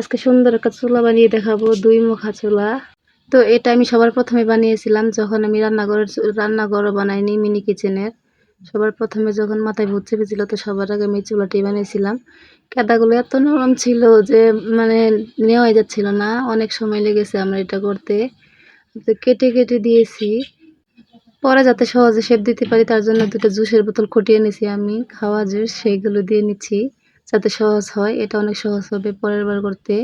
আজকে সুন্দর একটা চুলা বানিয়ে দেখাবো, 2 মুখা চুলা। তো এটা আমি সবার প্রথমে বানিয়েছিলাম যখন আমি রান্নাঘরও বানাইনি, মিনি কিচেনের। সবার প্রথমে যখন মাথায় ভূত চেপেছিল তো সবার আগে আমি চুলাটাই বানিয়েছিলাম। কাদাগুলো এত নরম ছিল যে মানে নেওয়াই যাচ্ছিল না, অনেক সময় লেগেছে আমার এটা করতে। তো কেটে কেটে দিয়েছি, পরে যাতে সহজে শেপ দিতে পারি তার জন্য 2টা জুসের বোতল খুঁটিয়ে নিয়েছি আমি, খাওয়া জুস, সেইগুলো দিয়ে নিচ্ছি যাতে সহজ হয়। এটা অনেক সহজ হবে পরের বার করতে।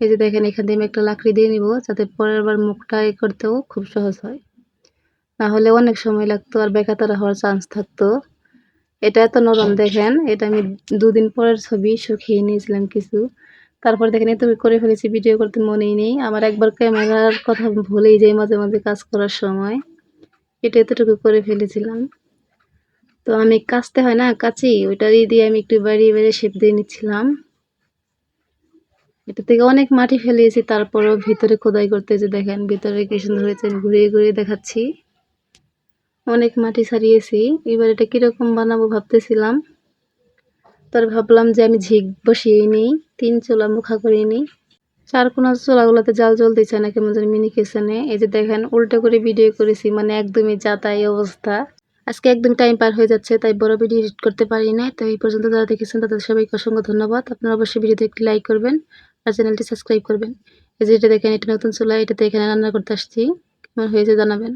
এই যে দেখেন, এখান থেকে আমি একটা লাকড়ি দিয়ে নিব যাতে পরের বার মুখটা করতেও খুব সহজ হয়, না হলে অনেক সময় লাগতো আর বেকাতারা হওয়ার চান্স থাকতো। এটা এত নরম দেখেন, এটা আমি 2 দিন পরের ছবি, শুকিয়ে নিয়েছিলাম কিছু। তারপর দেখেন এত করে ফেলেছি, ভিডিও করতে মনেই নেই আমার, একবার ক্যামেরার কথা ভুলেই যাই মাঝে মাঝে কাজ করার সময়। এটা এতটুকু করে ফেলেছিলাম। তো আমি কাচতে হয় না কাঁচি, ওইটা দিয়ে আমি একটু বাড়িয়ে বাড়িয়ে শেপ দিয়ে নিচ্ছিলাম। এটা থেকে অনেক মাটি ফেলিয়েছি, তারপরেও ভিতরে খোদাই করতে যে দেখেন ভিতরে কি সুন্দর হয়েছে, ঘুরিয়ে ঘুরিয়ে দেখাচ্ছি। অনেক মাটি ছাড়িয়েছি। এবার এটা কিরকম বানাবো ভাবতেছিলাম, তার ভাবলাম যে আমি ঝিক বসিয়ে নিই, 3 চুলা মুখা করে নিই। 4 কোনা চুলাগুলোতে জাল জ্বলতেছে না কেমন যেন মিনি কিচেনে। এই যে দেখেন উল্টো করে ভিডিও করেছি, মানে একদমই যা তাই অবস্থা। আজকে একদম টাইম পার হয়ে যাচ্ছে তাই বড় ভিডিও এডিট করতে পারি না। তো এই পর্যন্ত যারা দেখেছেন তাদের সবাইকে অসংখ্য ধন্যবাদ। আপনারা অবশ্যই ভিডিওতে একটি লাইক করবেন আর চ্যানেলটি সাবস্ক্রাইব করবেন। এই যে এটা দেখেন, এটা নতুন চুলা, এটাতে এখানে রান্না করতে আসছি, কেমন হয়েছে জানাবেন।